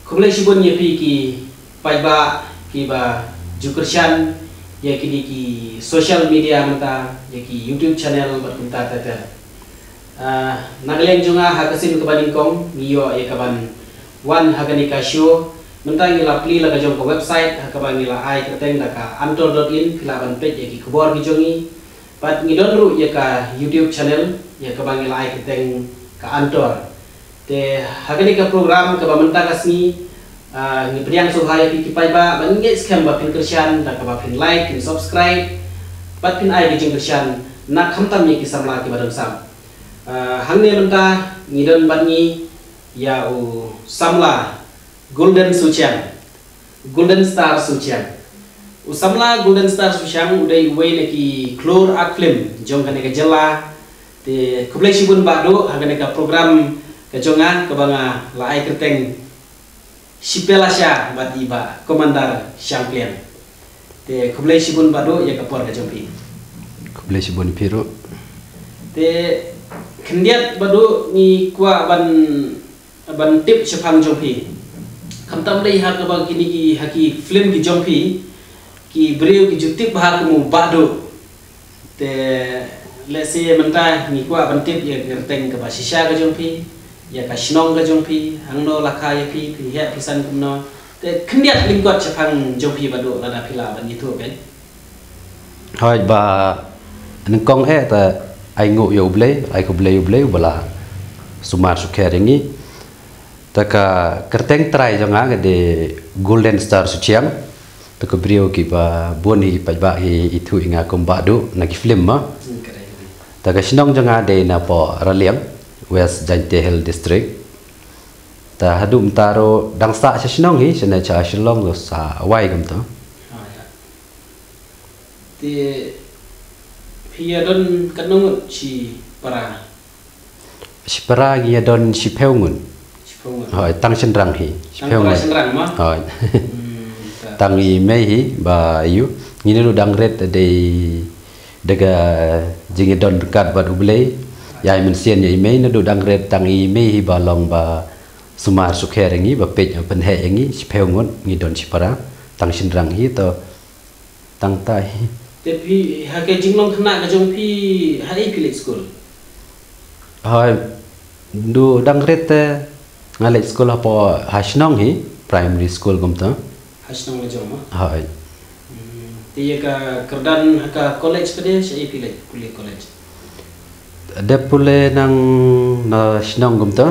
Kumulai sibun ye pi ki paiba ki ba jukursian ya kini ki social media mata ya ki YouTube channel berkunta tata. Nagleng junga hakasin kabanin kong niyo ya kaban one haganika show mentang ila pli laga jong ko website hakaban ila ai keteng daka antol.in kilaban page ya ki kubor ki jongi pat ngidon ru ya ka YouTube channel ya kabang ila ai keteng ka antol te haganika program ka mentang kasni ni pediang suhaya pi kipai ba bangi scam ba pin kersian da ka ba pin like pin subscribe pat pin ai bijing kersian nak khamtam ye ki samla ki badam sam hangne menta ngidon bangi ya u samla golden sucian golden star sucian u samla golden star sucian udai wei neki klor ak film jong kane ka jela te kublai sibun ba do hagane ka program ka jonga ka banga la ai keteng Sipelasya batiba komandar champion te kublai sibun bado ya kapor ka jompi kublai sibun piro te kendiat bado ni kwa ban tip chapang jompi kamtam dei har ka kini ki haki film ki jompi ki breu ki jutip bahar mu bado te lese mentah ni kwa ban tip ya kerteng ka basisya ka jompi ya kasnong ka jongpi hangno lakha ya pi ya pisan kumno te kendiat lingkot chapang jongpi bado lada pila ban itu ben hoi ba nengkong ta ai ngu yo ble ai ko ble bala sumar sukeringi ta ka kerteng trai jonga de golden star suciang ta ko brio ki ba boni pa ba itu inga kombado na ki film ma ta ka sinong jonga de na po raliang West Jantehel District. Ta hadum taro dangsa sesnong hi sena cha shlong lo sa wai gam to. Ti pia don kanong chi para. Si para gi don si peungun. Hoi tang senrang hi. Si peungun. Senrang ma. Hoi. Tang i mei hi ba yu ngini lu dang ret de daga jingi don dekat bad ublei. Yai mensian yai mei na do dang red tang i mei ba long ba sumar sukherengi ba pej pen he engi sipeungun ngi don sipara tang sinrang hi to tang tai Tapi hake jinglong khna ka jong pi hai pilik school hai do dang red te ngale school apo hasnong hi primary school gum to hasnong le jong ma hai ti ka kerdan haka college pede sai pilik kuliah college Depule nang na sinong gum to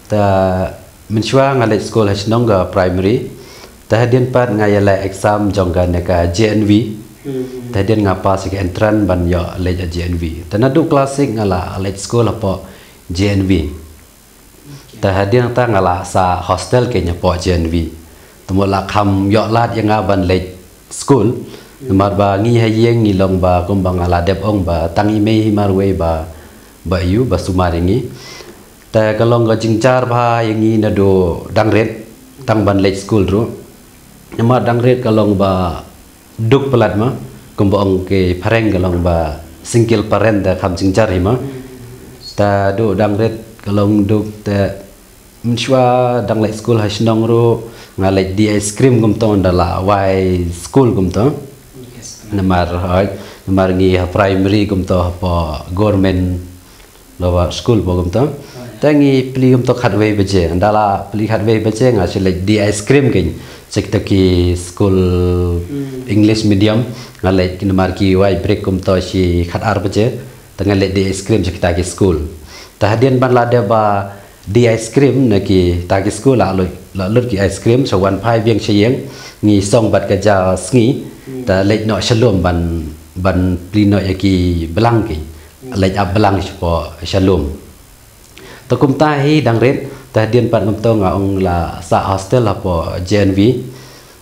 ta menshwa ngale school hasnong ga primary ta hadian pat ngayala exam jongga neka JNV ta hadian ngapa sik entran ban yo le JNV ta nadu classic ngala le school apo JNV ta hadian ta ngala sa hostel kenya po JNV tumola kham yo lat yang ban le school mar ba ngi hayeng ngi long ba kumbang ala dep ong ba tangi mei marwe ba yu ba sumaringi ta kalong ga jingchar ba yangi na do dangret tang ban late school ru nama dangret kalong ba duk pelat ma kumbang ke pareng kalong ba single parent da kham jingchar hima ta do dangret kalong duk ta mshwa dang late school hasnong ru ngalek di ice cream gum ton dala wai school gum to namar ngi primary gum to po government lawa school bo gum to tangi pli gum to khatwei beje andala pli khatwei beje nga selek di ice cream kin cek taki school english medium ngalek namar ki wai break gum to si khat ar beje tangalek di ice cream cek taki school tahdian ban la de ba di ice cream naki taki school la lut ki ice cream so wan phai vieng cheyeng ngi song bat ka ja sngi ta lek no shalom ban plino yaki belang ki lek ab belang po shalom to kum ta hi dang ret ta dien pat ngam to nga ong la sa hostel apo JNV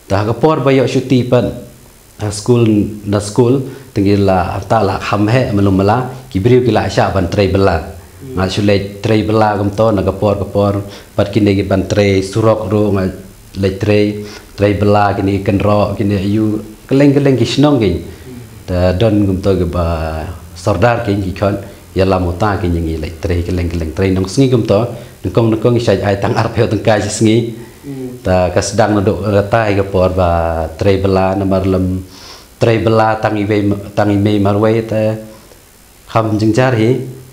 ta ka por bayo shuti pat school tinggi la ta la kham he malum mala ki briu ki la sha ban trei bela nga shulai trei bela gam to na ka por pat kini ki ban trei surok ro nga le trei bela kini kenro kini ayu keleng ki snong ki ta don gum to ba sordar ki khon ya la mota ki ngi le trei keleng trei nong sngi gum to nong sai ai tang ar pheo tang kai sngi ta ka sedang duduk ratai ke por ba tray bela nomor lem tray bela tangi me marway ta kham jingjar hi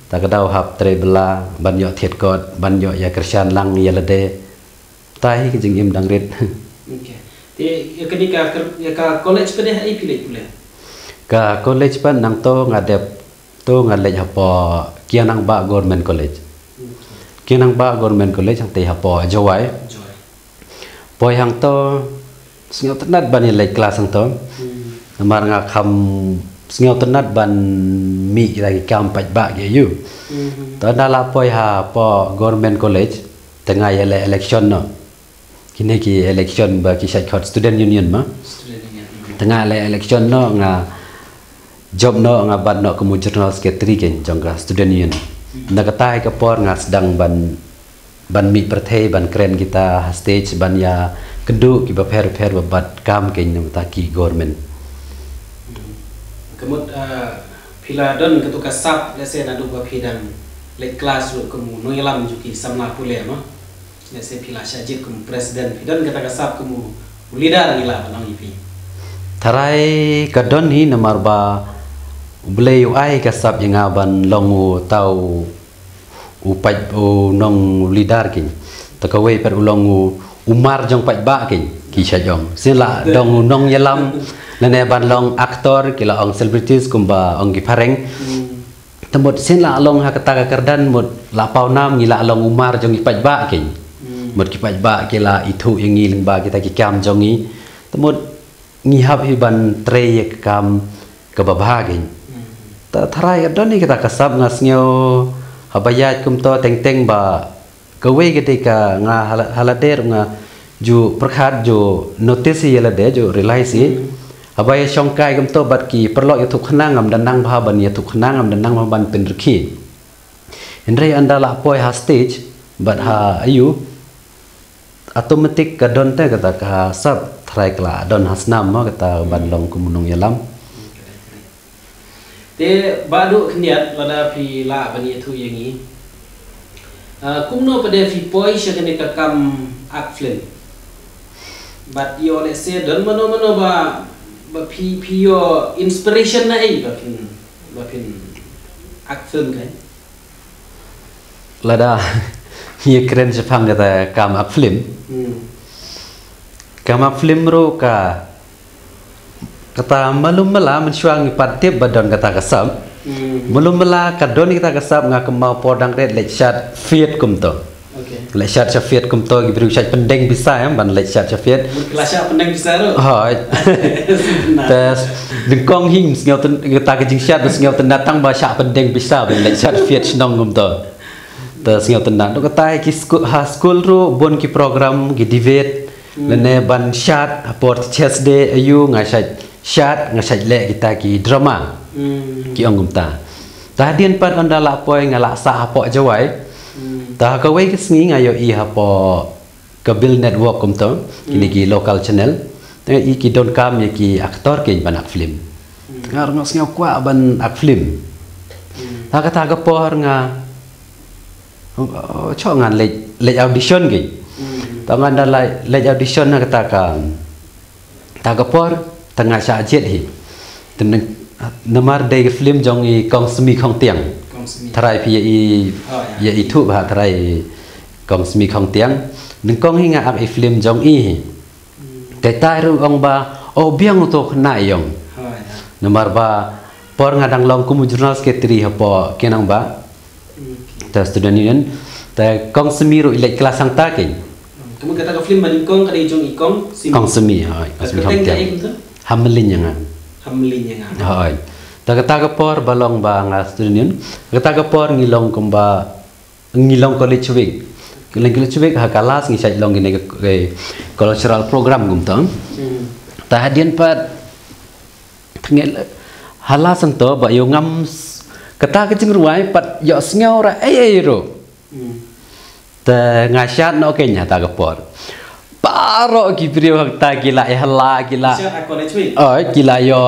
ta ka dau hap tray bela ban yo thiet kot ban yo ya kersan lang ya lade tai ke jing im dang rit okay te ketika ka college pada hai pilih pula ka college pan nang to ngadep to ngalej hapo kianang ba government college kianang ba government college hang te hapo jawai poi hang to singau tenat ban lej kelas hang to namar nga kham singau tenat ban mi lagi kam paj ba ge yu to dala poi ha po government college tengah ya election no kini ki election ba ki khot student union ma tengah election no nga job no nga ban no kemu journal secretary ken jongga student union nagatai ka por nga sedang ban mi perthai ban kren kita stage ban ya kedu ki ba pher babat kam ken namtaki government kemut pila don ketuka sap lese na du ba phidang le class ru kemu no yalam juki samna pule ma lese pila syajit kemu president pidon kata ka sap kemu leader ngila banang ipi Tarai kadon hi namar ba blei ai kasap yang aban longu tau upai nong lidar kin takawai per ulongu umar jong pai ba kin kisah jong sila dong nong yalam nane ban long aktor kila ong celebrities kumba ong gipareng temut sila long hakata kerdan mut lapau nam ngila long umar jong ipai ba kin mut kipai ba kila itu yang ngiling ba kita kikam jongi temut ngihap hiban trey kam kebabagin tarai adon ni kita kasab ngasnyo habayat kum to teng ba kawe ketika nga halader nga ju prakhat ju notice yela de ju realize habaya songkai kum to bat ki perlo yutuk khnang am danang bha ban yutuk khnang am danang ban penrki hendrai andala poi ha stage bat ha ayu automatic kadon te kata ka sab try kala don hasnam ma kata banlong kumunung yalam te badu khniat lada phi la bani thu yangi kumno pada phi poi shakane ka kam ak film but yo let's say don mano ba phi yo inspiration na ai ba phin ak film kan lada ye keren sepang kata kam ak film kama film ro ka kata malum mala mensuang patip badon kata kasab malum mala kadon kita kasab nga kemau podang red lek chat fiat kumto okay lek chat fiat kumto gibru chat pendeng bisa ban lek chat fiat kelas pendeng bisa ro hai tes dengkong hing ngau kita kejing chat ngau datang ba chat pendeng bisa ban lek chat fiat snong kumto tes ngau tenang to kata ki school ro bon ki program ki debate lene ban chat port chess day ayu nga chat ngasaj le kita ki drama ki ongum ta tadian pat andala poi ngala sa hapo jawai ta kawai kisngi ngayo i hapo kabil network kum to kini ki local channel te i ki don kam ye ki aktor ke ban ak film ngar ngos ngau kwa ban ak film ta kata ka por nga cho ngan le audition ge ta ngan le audition na kata ka ta ka por tengah sajet hi teneng namar dei film jong i kong semi khong tiang tharai pi ya itu ba tharai kong semi khong tiang neng kong hinga ak i film jong i kai tai ru ong ba o biang to khna yong namar ba por ngadang long kum jurnal secretary hapo kenang ba ta student union ta kong semi ru ilek kelas sang ta ken kamu kata ka film maning kong kadai jong i kong semi hai semi khong tiang hamlin yang hai taga por balong ba nga student taga por ngilong kumba ngilong college week ha kalas ngi sai long gine ke cultural program gum tang ta hadian pat ngel halas to ba yo ngam kata ke ruai pat yo sngaw ra ro ta ngasat no kenya taga por paro ki priyo ta gila hala gila oh gila yo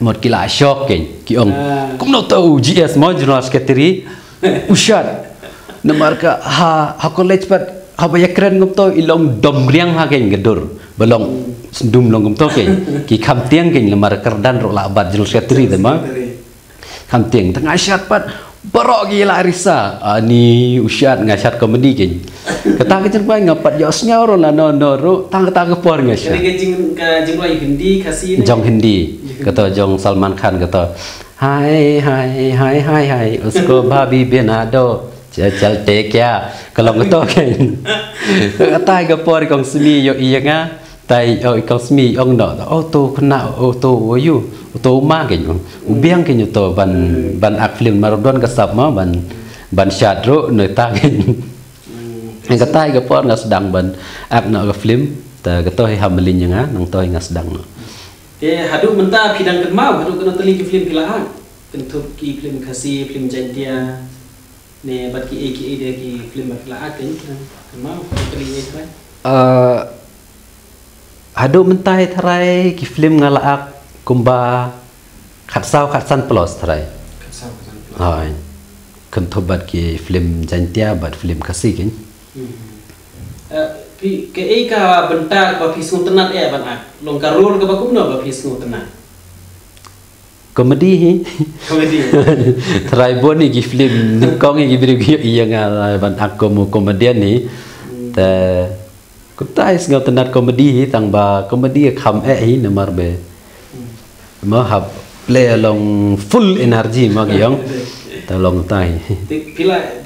một gila shock ki ong cũng đâu tau GS mo journal secretary ushat namar ka ha college pat apa ya keren gum to ilong dom riang ha ken gedur belong sendum long gum to ken ki kham tiang ken lemar kerdan ro la abad jul setri de ma kham tiang tengah syat pat barok gila risa ani usyat ngasyat komedi ken kata ke cenpai ngapat yosnya ro la no ro tang ke por ngasyat ke jing roi hindi kasih jong hindi kata jong Salman Khan kata hai hai hai hai hai usko bhabi benado चलते क्या kalau gitu kan tai ke por kong smi yo iya nga tai kong smi ong no auto kena auto you auto ma ke yo ubiang ke to ban ak film marodon ke sap ma ban syadro ne ta ke cái tai ke por nga sedang ban ak no ke film ta ke to hamelin nga nang to nga sedang no ke hadu menta bidang kemau hadu kena teli ke film pilahan kentut ki film kasih film jantia ne bat ki eki dia ki film pilahan kan mau teli ni hadu mentai tharai ki film ngalaak kumba khatsan plus tharai hai kentut bat ki film jantia bat film kasih kan ke eka bentar ba pisung tenat ya ban ak long karol ke bakum no ba pisung tenat komedi hi komedi try boni ki film kong gi biri gi iya nga ban ak komedian ni ta kutai sngau tenat komedi hi tang ba komedi kham hi namar be ma hab play along full energy ma gyong ta long tai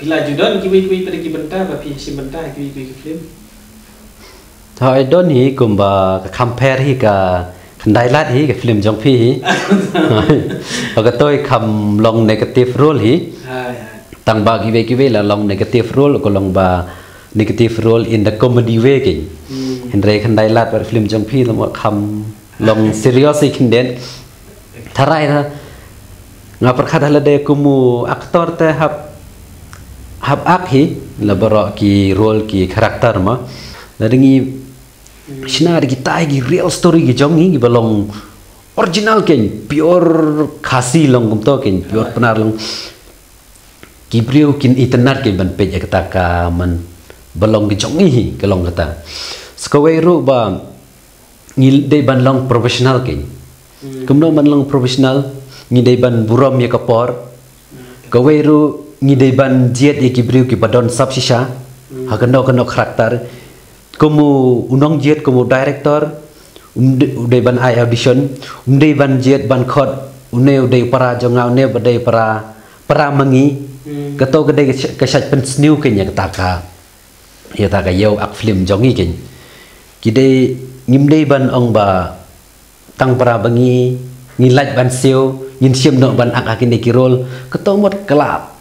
pila judon ki pergi bentar ba pi bentar ki film thôi đón hi cùng bà compare hi cả Đại lát hi cái film trong phi hi và cái tôi cầm lòng negative role hi tăng ba cái về là lòng negative role của lòng ba negative role in the comedy way kì hiện nay khăn Đại lát và film trong phi là một cầm lòng serious kinh đến thay ra ngapa perkata là để kumu aktor te hab ak hi là baro ki role ki karakter ma là dengi sinar kita gi real story gi jong gi balong original ken pure khasi long kum to ken pure penar long kibriu kin internet ken ban page kata ka man balong gi jong hi kalong kata skawai ru ba ngil de ban long professional ken kumno ban long professional ngi de ban buram ya kapor kawai ru ngi de ban jet e kibriu ki badon sab sisa hakano karakter kamu unong jet kamu director uday ban ai audition uday ban jet ban khot uday para jongau ne badai para mangi kato gede kasat pen sniu kenya taka ya taka yau ak film jongi ken kide ngimdei ban ong ba tang para bangi ngilaj ban siu ngin siam no ban ak akine kirol kato mot kelap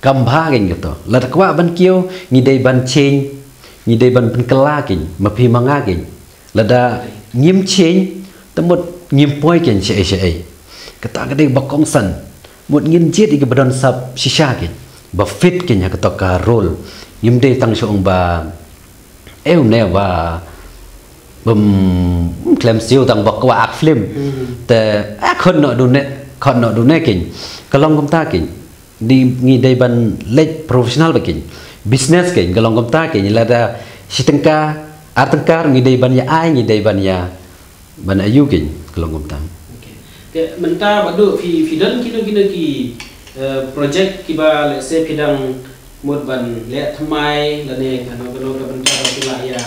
kambha ken kato lat kwa ban kieu ngidei ban change ni dei ban penkela kin mapi manga kin lada ngim chen temut ngim poi kin che kata gede bakong san mut ngin jet ig badon sab shisha kin ba fit kin ya kata ka role ngim dei tang shong ba eu ne ba bum klem siu tang bak wa ak film te khon no du ne kin kalong kum ta kin di ngi dei ban lek professional ba kin business ke galong komta ke lada sitengka atengkar ngidai ban ya ai ngidai ban ya ban ayu ke galong komta ke menta badu fi dan kino ki project kiba let's say pidang mod ban le thamai lane kano ka benta pila ya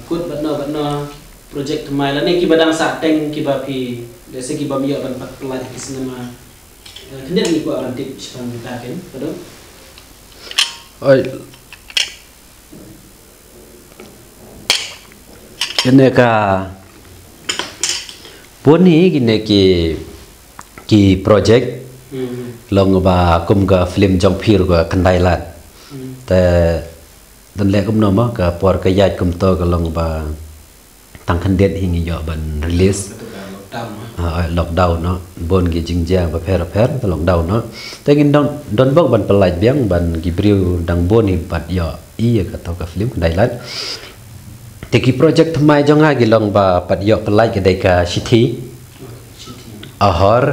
kut batno project thamai lane ki badang sa teng kiba fi let's say kiba miya ban patla di cinema kendet ni ko arantip sipang kita ken badu ini ka puni gini ki project long ba kum ka film jong phir ko kandai lat te dan le kum no ma ka por ka yat kum to ka long ba tang khandet hingi yo ban release lockdown no bon gi jingja ba pher to lockdown no te ngin don bok ban pelaj biang ban gibriu dang bon hi bat yo iya ka to ka film kandai lat te ki project thmai jonga gi long ba pat yo pelaj ke dai ka city ahor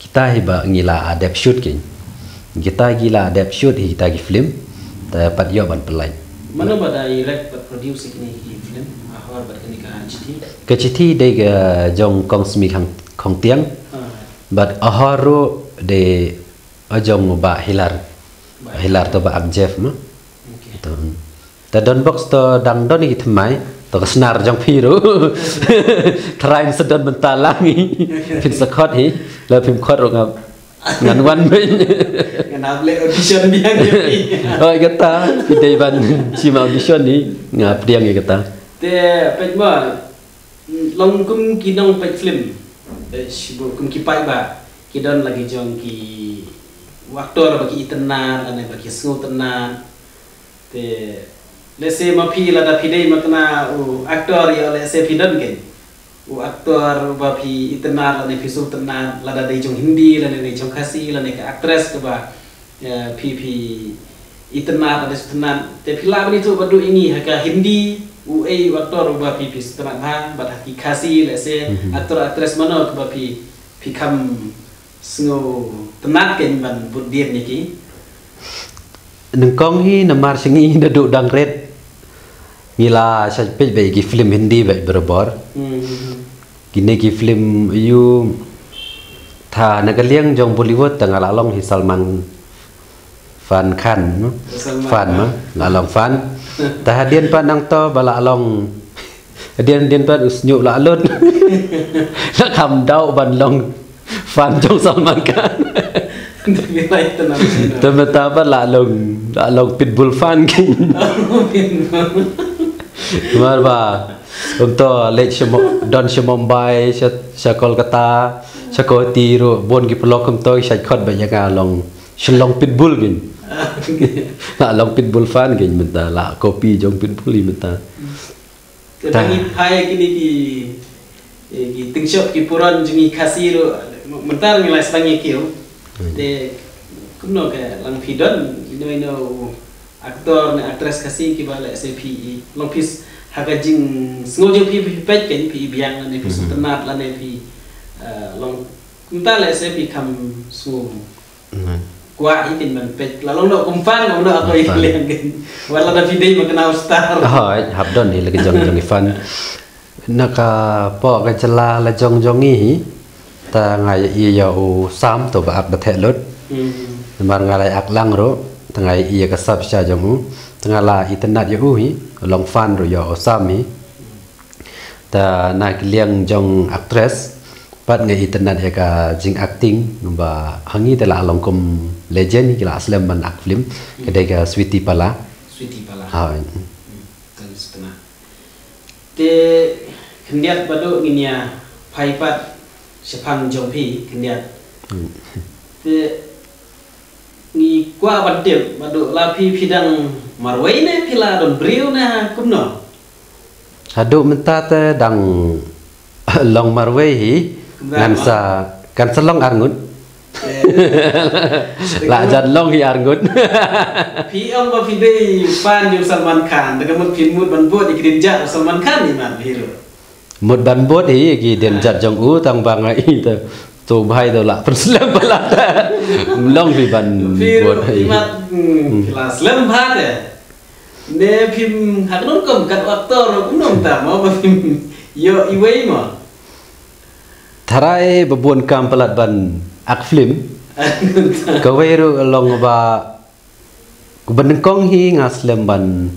kita hiba ngila adap shoot kin kita gila adap shoot hi kita gi film te pat yo ban pelaj mana pada direct buat produce ini film ahor buat kini kan citi ke citi de ke jong kong smi khang tiang but ahor de ajong ba hilar to ba Jeff mah to ta don box to dang don ni thmai to snar jong phi ro train sedon bentalangi pin sakot hi la pin khot ro ngap ngan wan mình kenapa le audition biang ni oi kata pidai ban chim audition ni ngap diang ni kata te pen ba long kum kinong pe film sibu kum kipai ba kidon lagi jong ki waktu bagi itenan ane bagi sengu tenan te lese ma phi la da pidai makna aktor ya lese pidon ke aktor ba phi itenan ane fisu tenan la da jong hindi la ne jong khasi la ne ka actress ke ba phi itenan ane tenan te film itu badu ini haka hindi aktor ba phi tenan ha ba haki khasi lese aktor actress mana ke ba phi kam sengu tenan ke ban budien ni ki neng kong hi namar singi duduk dang red ngila sa pe be gi film hindi be berabor kini ki film you tha nagaliang jong Bollywood tang alalong hi Salman Khan fan ma lalong fan ta hadian pan nang to bala along hadian pan usnyu la alun la kham dau ban long fan jong Salman Khan Tama-tama lalong pitbull fan kin. Marba untuk lek don Mumbai sa Kolkata sa Kotiro bon ki pelok to sa khot ba yaga long shlong pitbull kin. Lalong pitbull fan kin menta la kopi jong pitbull menta. Tangi hai kini ki tingshop ki puran jungi khasiro mentar ngilai sebangi kiu de kuno ke lang pidon ino aktor ne actress kasi ki bala SPE long pis hagajing sngojo pi pet ken pi biang ne pis tenat la ne pi long kunta la SPE kam su kwa itin man pet la long no kumfan no ako ilen ken wala da video makna star habdon ni lagi jong fan naka po ka chala la jong hi ta ngai iya u sam to ba ak the lut mar ngai ak lang ro ta ngai iya ka sap sha jong u ta ngala internet yu hi long fan ro yo sam hi ta na liang jong actress pat ngai internet ya ka jing acting ba hangi ta la long kom legend ki la aslam ban ak film kedai ka Sweety Pala ha kan setengah te kendiat badu nginya phaipat sepang jompi kendiat te ni kwa badem madu lapi pidang marwai ne pila don brio na kumno hadu menta te dang long marwai hi ngan sa kan selong arngut la jan long hi arngut pi om ba pidei fan yung Salman Khan daga mut pin mut ban bod ikrin jar Salman Khan ni man hero một ban bốt ấy cái điện giật trong ú tăng bằng ấy tụ bay đâu lạ phần slam bala long vì ban bốt ấy là slam bát đấy nè phim hạt nón cầm cắt actor rồi cũng nông tạm mà phim yo iway mà Tharai bebuan kam pelat ban ak film kaweru long ba benengkong hi ngaslam ban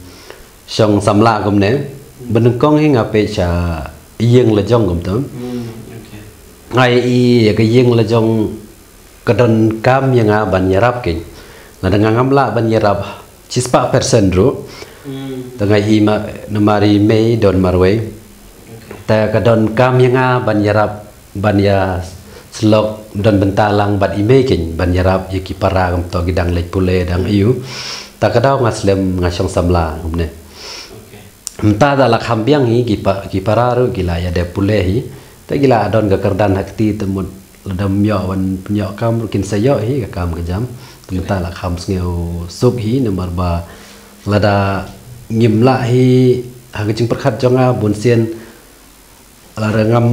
song samla gomne benengkong hi ngape cha yeng la jong gom tam ngai i ka yeng la jong kadon kam yang ban yarap kin la dengan ngamla ban yarap cispa persen ro tangai i ma namari mei don marwei ta kadon kam yang ban yarap ban ya slok don bentalang ban ime kin ban yarap yaki para gom to gidang lek pule dang iu ta kadau ngaslem ngasong samla gomne entah dah lakam biang hi para ru gila ya de pulehi ta gila adon ga kerdan hakti temut ledam yo wan penyo kam rukin sayo hi ga kam kejam entah lakam sngeu sup hi nomor ba lada ngimla hi hagajing perkhat jonga bonsian lara ngam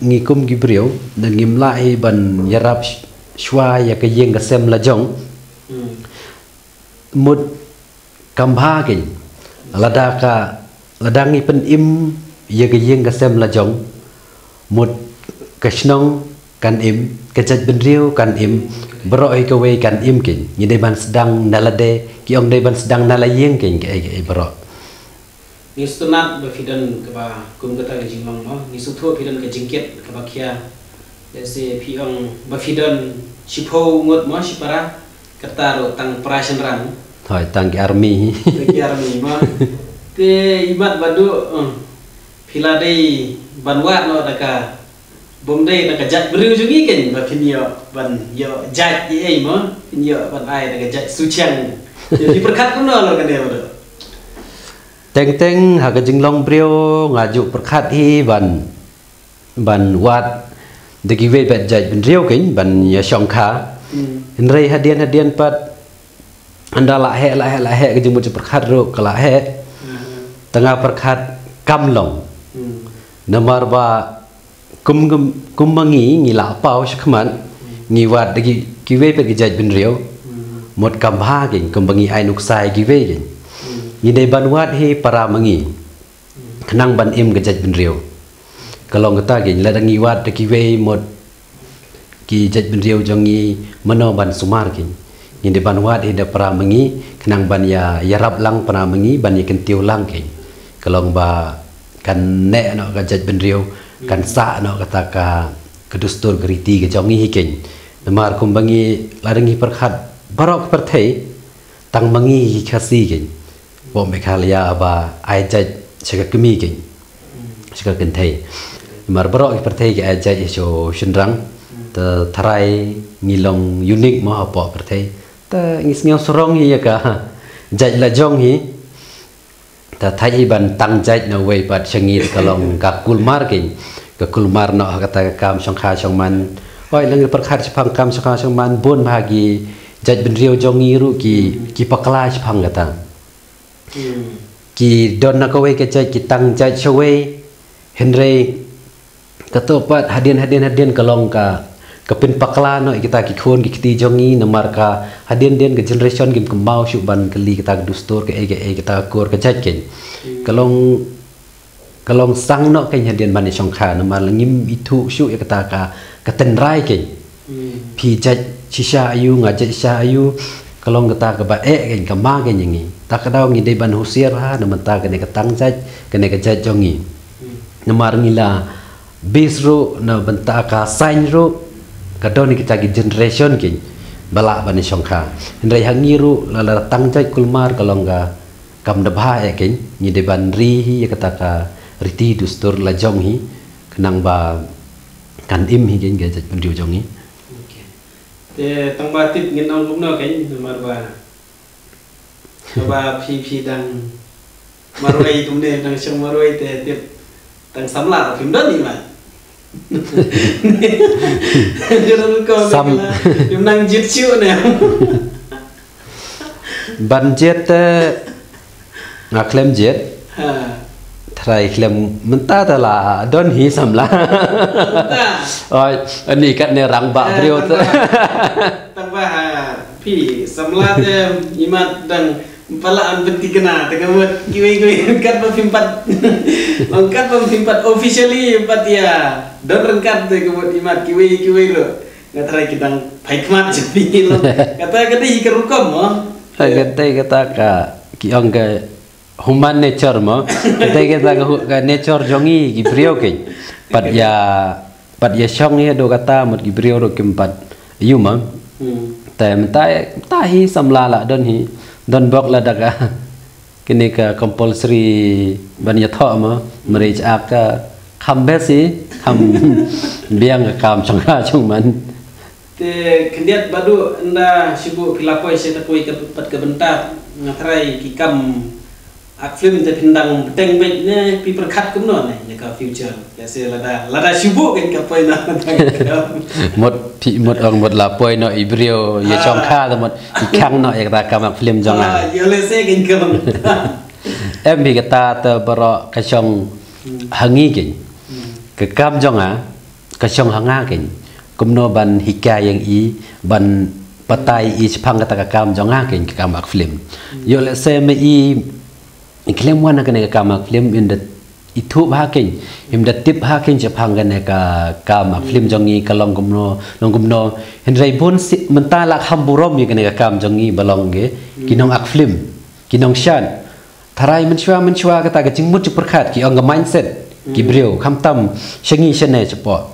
ngikum gibriu dan ngimla hi ban yarap shwa ya ka yeng ga sem la jong mut kambha kin lada ka ladangi pen im ye ke yeng kasem lajong mut kasnong kan im kejat benriu kan im beroi ke wei kan im kin ni dei ban sedang nalade ki ong dei ban sedang nalayeng kin ke bero ni sunat befidan ke ba kum kata ke jinglong no ni sutho fidan ke jingket ke ba kia dese pi ong befidan sipo ngot mo sipara kata ro tang prasen ran hoi tang ki army ma te imat badu pila dei banwa no daka bom dei daka jat beriu jungi ken ba pinyo ban yo jat ai mo pinyo ban ai daka jat suciang jadi perkat kuno lo kan dia badu teng ha ka jinglong brio ngaju perkat hi ban wat de ki we bet jat ben riu kin ban ya shong kha rei hadian pat anda la he ke jumut perkat ro kala he tengah perkat kamlong namar ba kummangi ngila pau shkman ngi wat de ki we bet jat ben riu mot kambha kin kumbangi ai nuk sai ki we kin ni dei ban wat hi para mangi kenang ban im gejat ben riu kalau ngata gi la dangi wat ki we mot ki jat ben riu jongi mano ban sumar kin ni dei ban wat hi da para mangi kenang ban ya rap lang para mangi ban ya kentiu lang kin kalau ba kan ne no gejat ben riu kan sa no kata ka kedustur geriti ke jongi hi kin namar kumbangi la dangi perkhat barok perthei tang mangi khasi kin bom mekalia ba ai jaj chaka kemi king chaka kenthei mar bro perthei ki ai jaj cho shinrang ta tharai ngilong unique mo apo perthei ta ngis ngau sorong hi ka jaj la jong hi ta thai ban tang jaj no wei pat changi kalong ka kulmar king ka kulmar no kata kam songkha songman oi lang perkhat chapang kam songkha songman bon bagi jaj ben riu jongi ru ki pakla chapang kata ki don na kowe ke cai ki tang cai chowe henry katopat hadian kalong ka kepin pakla no kita ki khon ki kiti jongi namar ka hadian ke generation kim kembau syu ban keli kita dustur ke kita kur ke cai ken kalong sang no ken hadian ban songkha namar ngim itu syu kita ka katenrai ken pi cai shisha ayu ngajak shisha ayu kalau kita ke bae kan kema kan yangi tak kadau ngi de ban husiar ha na mata kene ketang jaj kene ke jaj jongi namar ngila bisru na benta ka sain ru kadau ni kita gi generation kin bala ban songkha ndai hangiru la tang jaj kulmar kalau ga kam dabha e kin ni de ban ri hi kata ka riti dustur la jong hi kenang ba kan im hi kin ge jaj ban riu jongi te tang ba tip ngin ong lumno kain mar ba phi dang marwai tumne dang song marwai te tip tang samla phim don ni ma jono ko phim nang jit chiu ne ban jet nga klem jet thrai klem menta ta la don hi samla oi ani kat ne rang ba brio tang ba phi samla te imat dang palaan beti kena tengah buat kiwi kat pemimpat angkat pemimpat officially empat ya don rengkat te buat imat kiwi lo ngatrai kita paikmat jadi lo kata hikarukom mo kata ka kiong ke human nature mo kata ka nature jongi gibrio ke pat ya shong ni do kata mot gibrio do kimpat yuma ta hi samla la don hi don bok la daga kini ka compulsory ban ya tho ma marriage aka kham besi kham biang kam changha chungman te kendiat badu anda sibu pilapoi se tapoi ke pat ke bentar ngatrai ki kam ak film te pindang beteng bet ne pi perkat kum no ne ka future ya se lada sibu kan ka poi na mot ong mot la poi no ibrio ya chongkha da mot ikhang no ya ta kam ak film jonga ya le se kan kam em bi kata te baro ka chong hangi kin ke kam jonga ka chong hanga kin kumno ban hika yang i ban patai i chpang kata ka kam jonga kin ka kam ak film yo le se me i Iklim wana kene kama film in the itu haking him the tip haking Jepang kene kama film jongi kalong gumno hendrai bun mentala hamburom ye kene kam jongi balong ge kinong ak film kinong shan tharai menchwa kata ke jingmut perkhat ki ong mindset ki brio khamtam shengi shene chepo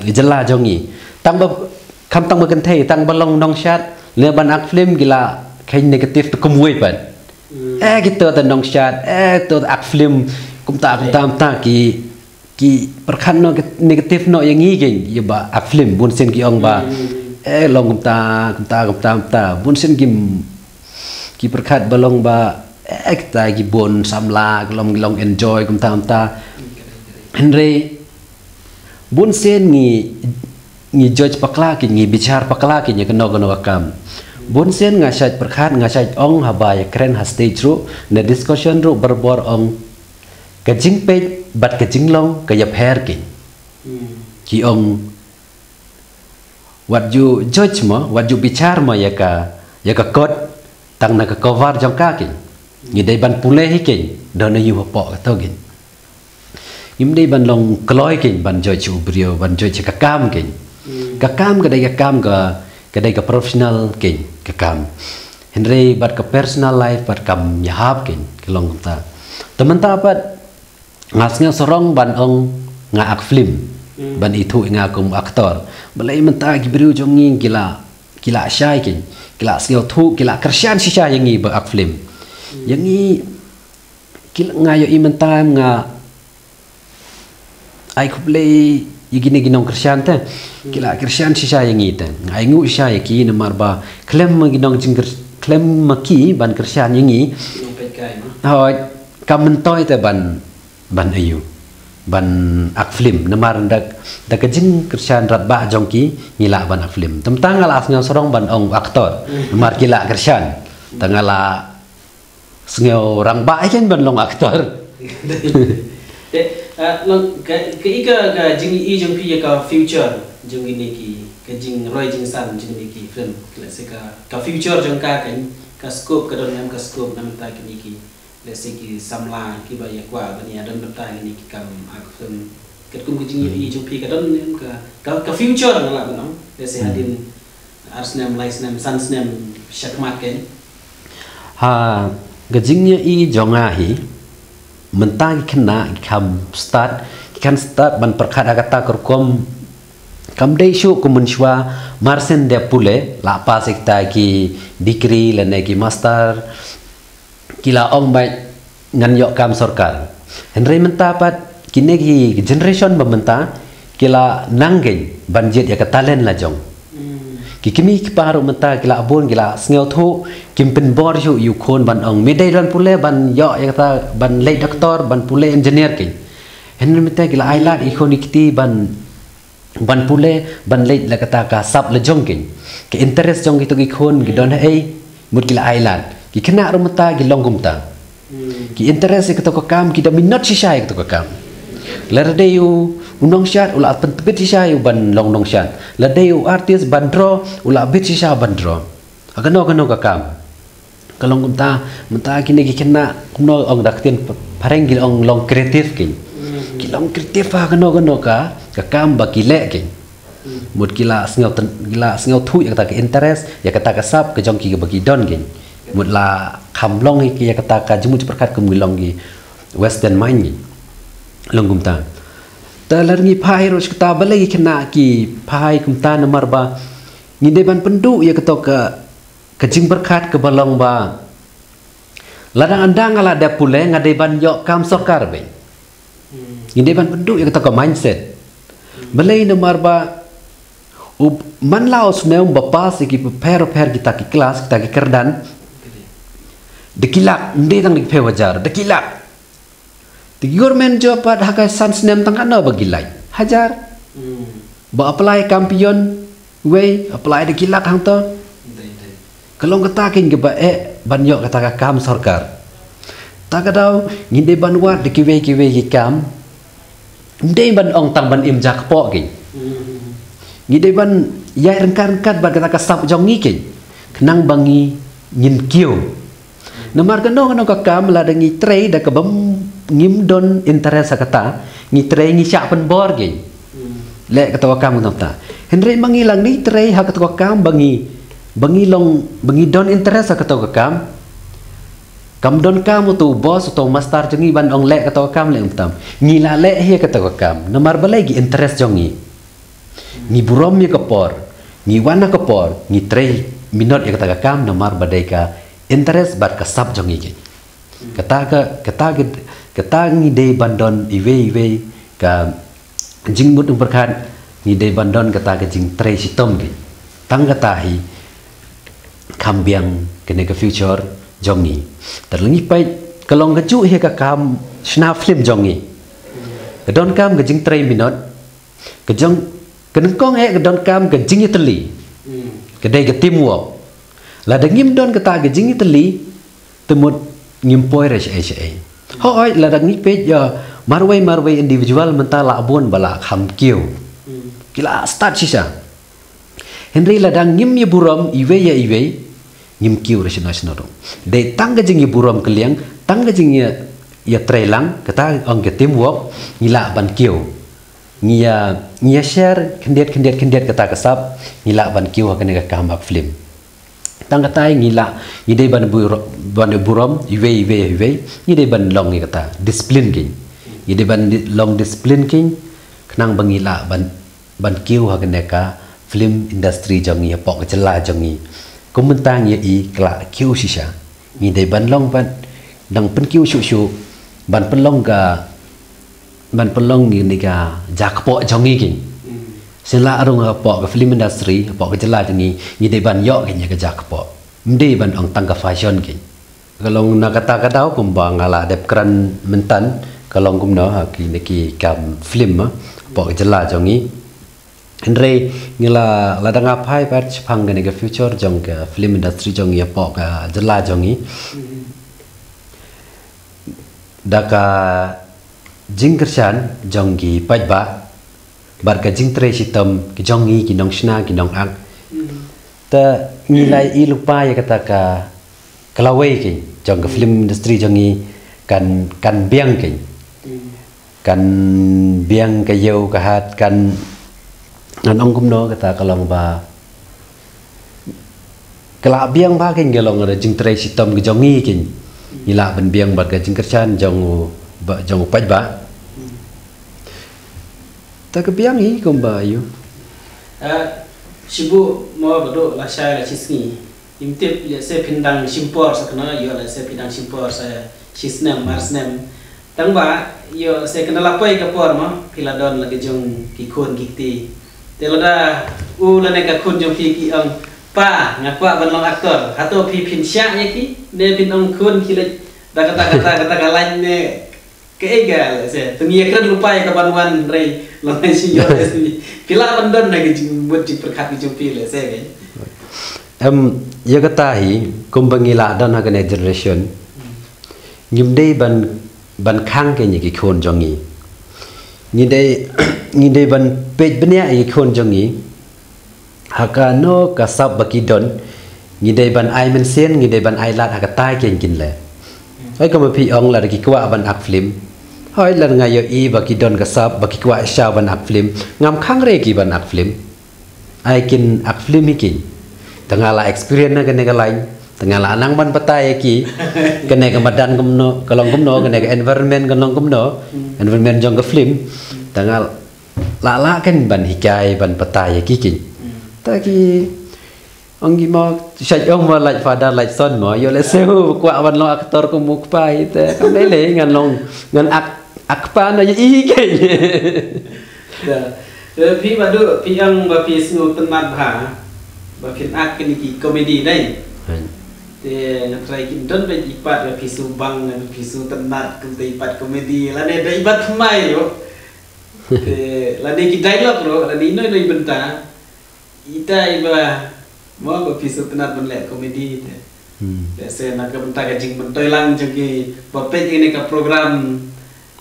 jela jongi tang ba khamtang ba kan thei tang balong nong shat le ban ak film gila kain negatif to kumui pan gitu ta nong shat to ak film kumta ki perkhan no negatif no yang ngigeng ya ba ak film bun sen ki ong ba long kumta bun sen ki perkhat balong ba kita ki bon samla long enjoy kumta Henry bun sen ngi judge pakla ki ngi bicar pakla ki nya keno kam bun sen ngasaj perkhat ngasaj ong habai kren ha stage ru na discussion ru berbor ong kajing page bat kajing long kaya hair ki ong what you judge mo what you bicar mo ya ka kot tang na ka cover jong ka ki ngi dai ban pule hi ki don yu po ka to ki im dai ban long kloi ki ban judge ubrio ban judge ka kam ki ka kam ka dai ka professional ki ka kam Henry bat ka personal life bat kam yahap ki long ta teman ta pat ngasnya sorong ban ong nga ak film ban itu nga kum aktor balai menta gibriu jongi kila syai kin kila skill thu kila kersian sisa yangi ba ak film yangi kila ngayo imenta nga ai kuplay yigini ginong kersian ta kila kersian sisa yangi ta ngai ngu sisa yaki namar ba klem ginong jingker klem maki ban kersian yangi hoi kamentoy ta ban ayu ban ak film namar dak kajing kersian rat ba jongki ngila ban ak film tentang ala asnya sorong ban ong aktor namar kila kersian tangala sngeo rang ba kan ban long aktor long ke ika ga jing I jong pi ka future jong ini ki ke jing roy jing san jing ini ki film let's ka future jong ka scope ka don ka scope nam ta ki ki let's say ki samla ki ba ya kwa ba ni adon bata ni ki kam ak film ket kum ki jing I jong pi ka don ka future ngala ba no let's say hadin arsnam licenam sansnam shakmat ken ha gajingnya I jonga hi mentang kena kan start ban perkhat kata kerkom kam dei shu kumunshwa marsen de pule la pa sekta ki degree lene ki master kila ong bai ngan yok kam sarkar henry menta pat kine ki generation mementa kila nanggeng banjit ya ka talent la jong ki kimi ki paru menta kila abun kila sngeu thu kimpen bor yu khon ban ong medai ran pule ban yo ya kata ban lay doktor ban pule engineer ki henry menta kila ailat ikonikti ban pule ban lay la kata ka sap la jong ki interest jong itu ki khon ki don ei mut kila ailat ki kena rumata ki longgumta ki interest ki to kam ki da minot sisai ki to kam lerde yu unong syat ula pentbit sisa yu ban long syat lerde yu artis ban draw ula bit sisa ban draw agano ka kam kalong gumta menta kini ki kena kuno ong daktin pareng gil ong long kreatif ki long kreatif agano ka kam ba kile ki mut kila sngau thu ya kata ke interest ya kata ka sap ke jong ki bagi don ki mut la khamlong ki ya kata ka jemu perkat ke mulong ki western mind ki long gumta talar ngi phai ro kata balai kena ki phai kumta namar ba ni deban pendu ya kata ka jing berkat ke balong ba ladang andang ala da pule ngadai ban yok kam sarkar be ni deban pendu ya kata ka mindset balai namar ba man laos neum bapa siki per kita ki kelas kita ki kerdan dekilak nde tang dik wajar dekilak di government job pad hakai sans nem tang kana bagilai hajar ba apply kampion way apply dekilak hang to kalau kata king ke ba banyo kata ka kam sarkar ta kadau nginde ban wat dikiwe ki kam nde ban ong tang ban im jak po ki ngide ban yai rengkan kat ba kata ka sap jong ngi ki kenang bangi ngin kiu Namar kano kakam la dengi tray da kabam ngim don interest kata ngi tray ngi syak pen bor ge. Le kata wakam nota. Henry mangilang ni tray ha kata wakam bangi don interest kata wakam. Kam don kamu tu bos atau master jengi ban ong le kata wakam le umtam. Ngila le he kata wakam. Namar balagi interest jongi. Ngi burom ye kapor. Ngi wana kapor, ngi tray minot ya kata wakam namar badai ka interest bat kasab jongi ge. Kata ngi dei bandon iwe ka jing mut berkat ngi dei bandon kata ke jing tray sitom ge. Tang kata hi kambiang kene ke future jongi. Terlengi pai kalong kecu he ka kam sna film jongi. Kedon kam ke jing tray minot kejong kenengkong kedon kam ke jing itali. Kedai ke teamwork. La dengim don kata ke jing itali temut ngimpoi reshe. Hoi la dangi pej ya marway individual mentala abun bala kham kiu. Kila start sisa. Henry la dang ngim ye buram iwe ngim kiu reshe nasional. Dei tang ke jing ye buram keliang tang ke jing ya trailang kata ong ke teamwork ngila ban kiu. Ngia share kendiat kata kasab ngila ban kiu hakane ka kambak film. Tang katai ngila ngidei ban burom iwe ngidei ban long ni kata disiplin king ngidei ban long disiplin king kenang bangila ban kiu hakane ka film industry jongi pok jela jongi kumentang ye I kla kiu sisa ngidei ban long ban dang pen kiu shu ban pelong ni ka jakpok jongi king sila arung pok ke film industry pok ke jela ni ngidei ban yok king ke jakpok mde ban ong tangka fashion king kalau nak kata kumbang ala dep kran mentan kalau kumno ki kam film pok ke jela jongi Henry ngila ladang apai pat chpang ke future jong ke film industry jong ya pok ke jela jongi daka jingkersan jonggi pajba bar ka jing tre sitam ki jongi ki nong shna ki nong ak ta nilai I lupa ya kata ka kalawai ki jong ka film industry jongi kan biang ki kan biang ka yau ka hat kan anong kumno kata kalong ba kala biang ba ki gelong ada jing tre sitam ki jongi ki ila ban biang bar ka jingkersan jong pajba tak kebiang hi komba yu. Sibu mau berdo la saya la cisni. Imtip ya saya pindang simpor sakna yo la saya pindang simpor saya cisnem marsnem. Tang ba yo saya kenal apa ke por ma piladon lagi jong ki khon gikti. Telada la neka khon jong ki ang pa ngakwa banlong aktor hato pi pin sya ya ki ne pin ong khon ki le da kata kalain ne keegal saya tungia keren lupa ya kabanuan rei lamai si yo sini pila bandon lagi buat diperkat dijupi le saya ya katahi kumbangila dan hagane generation ngimdei ban khang ke ni ki khon jongi ngidei ban pej benya ki khon jongi hakano kasab bakidon ngidei ban ai men sen ngidei ban ai lat hakatai ke kin le ai ko pi ong la ki kwa ban ak film hoi lan ngayo I baki don kasab baki kwa sha ban ak film ngam khang re ki ban ak film ai kin ak film iki tengala experience na kene lain tengala anang ban patai ki kene kamadan kumno kalong kumno kene environment kalong kumno environment jong ke film tengal la kan ban hikai ban patai ki kin ta ki Anggi mau saya mau like father like son mau yo le seu kwa ban long aktor ko muk pai te kam le ngan long ngan ak pa na I ke ya pi badu pi ang ba pi snu temat bha ba pin ak ki komedi dai te nak try kin don be ipat ba pi su bang na pi su temat ku te ipat komedi la ne dai ipat mai yo te la ne ki dialog ro la ni no benta ita iba mau berpisah tenar menlek komedi itu. Saya nak bentar kajing bentar lang jadi bapet ini ke program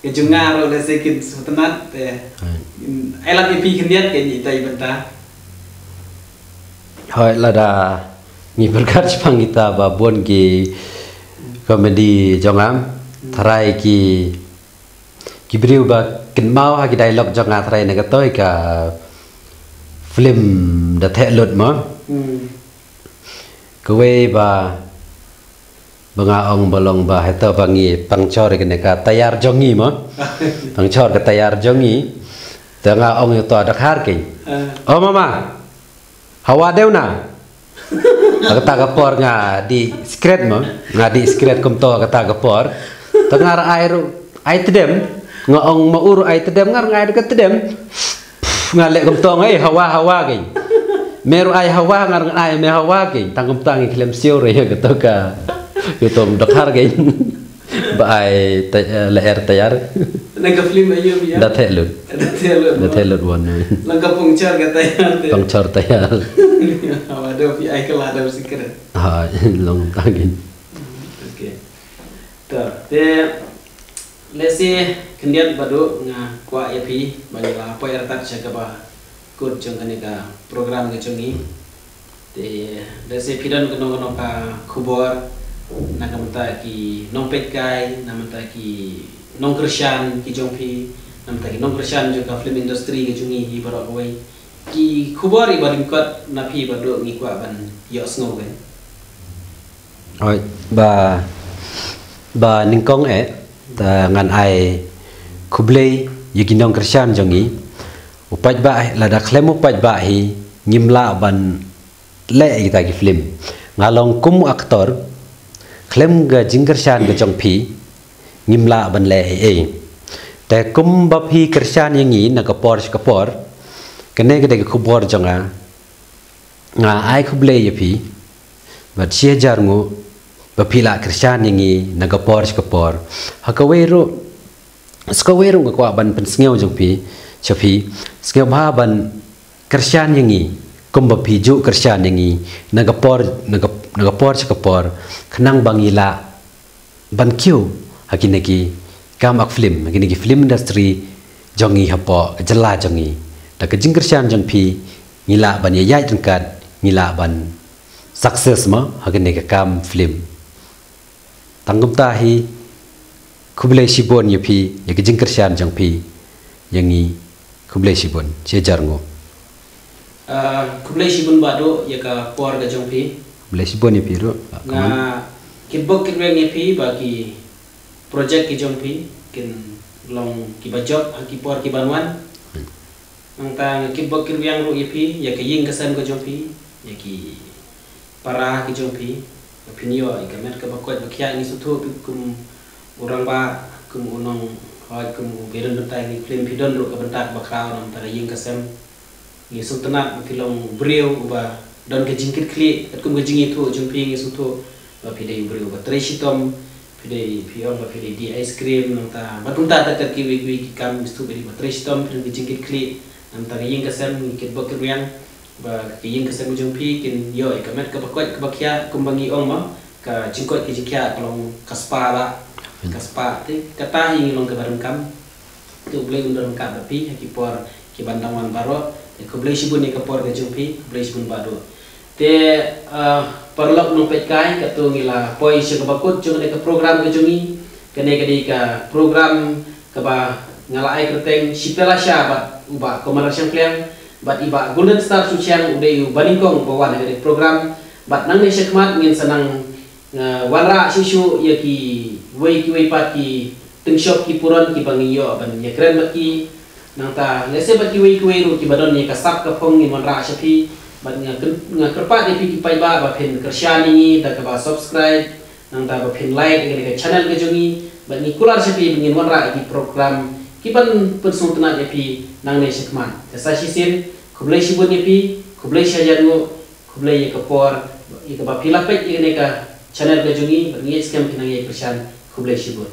kejungar oleh sedikit setenar. Elat ipi kendiat kayaknya itu bentar. Hoi lada ni berkat Jepang kita babon ki komedi jongam tharai ki beriu ba kin mau ha ki dialog jonga tharai ne katoi ka film da the lut mo kowe ba banga ong bolong ba heta bangi pangchor ke ne ka tayar jongi mo pangchor ka tayar jongi tanga ong yo to da khar ke oh mama hawa deuna kata kapor nga di skret mo nga di skret kum to kata kapor tengar air tedem nga ong mauru ai tedem ngar ngai dekat tedem nga lek kum to ngai hawa ke meru ai hawa ngar ai me hawa ke tangkum tangi klem siur ya kata ka yutom dakhar ke ba ai leer tayar naga film ayo ya da thelud won naga pungchar ka tayar pangchor tayar waduh pi ai kala ada sikret ha long tangin oke te lesi kendian badu nga kwa ya pi banila apa ya tat jaga ba kut jong kaneka program ke jongi te lesi pidan kono ka khubor nakamta ki nongpet kai namata ki nong Krisyan ki jongpi namata ki nong Krisyan juga film industri ke jongi hi barok wei ki khubor ibaring kot napi badu ngi kwa ban yo sngo kan oi ba ningkong ta ngan ai khublei yiki nong Krisyan jongi upat ba la da klem upat ba hi ngimla ban le kita ki film ngalong kum aktor klem ga jingkersyan ga jongpi ngimla ban le te kum ba phi Krisyan yangi na kapor kene gede khubor jonga nga ai khuble yapi bat sia jarngu ba phila Krisyan yangi na kapor hakaweru ga kwa ban pensngeu jongpi chopi skeu ba ban Krisyan yangi kum ba phi ju Krisyan yangi na kapor khnang bangila ban kyu hakineki kam ak film hakineki film industry jongi hapo jela jongi da ke jingkersyan jongpi ngila ban yai tengkat ngila ban success ma hakineki kam film tanggum tahi khublei sibon yapi ya ke jingkersyan jongpi yangi khublei sibon sejarngo khublei sibon badu ya ka por ga jongpi khublei sibon yapi ro na kitbok kitweng yapi bagi project ki jongpi kin long ki bajok ki por ki banwan nang tang kitbok kitweng ru yapi ya ke ying kesan ko jongpi ya ki para ki jongpi opinio ikamet ka bakot bakya ni sutu kum urang ba kum unong hoy kum beron bentai ni film pidon ru ka bentak bakraw nam tara ying kesem ni sultanat filong brio uba don ke jingkit kli at kum ke jingi tu jongpi ni sutu ba pidai brio ba treshitom pidai pion ba pidai di ice cream nang ta batum ta ta ki wi kam stu beri ba treshitom pidai jingkit kli nang ta ying kesem ni kit bok riang ba ying kesem jongpi kin yo ikamet ka bakot ka bakya kum bangi ong ma ka jingkot ki jikya kalong kaspa ba kaspa te kata hing long ke bareng kam tu boleh undang kam tapi ki por ki bandangan baro ko boleh sibun ni ka por ke jongpi boleh sibun bado te perlok nong pet kai ka tu ngila poi se ka bakut jong ka program ke jongi kene ka di ka program ka ba ngala ai kerteng sipela syabat uba komalar syang kleng bat iba golden star suciang ude baningkong bawan ka program bat nang ni sekmat ngin senang wanra sisu ya ki wei pat ki tengshop ki puron ki bangiyo ban ya keren bat ki nang ta lese bat ki wei ru ki badon ni ka sap ka phong ngin wanra syapi bat nga kerpat ni ki pai ba pen Krisyan ni da ka ba subscribe nang ta ba pen like ke channel ke jongi bat ni kular syapi ngin wanra ki program ki ban persutna ya pi nang ne sekman sa sisin khublei sibun ni pi khublei syajango khublei ka por i ka ba pilapet ni ka channel ke jongi bat ni scam kinang ye Krisyan khublei sibun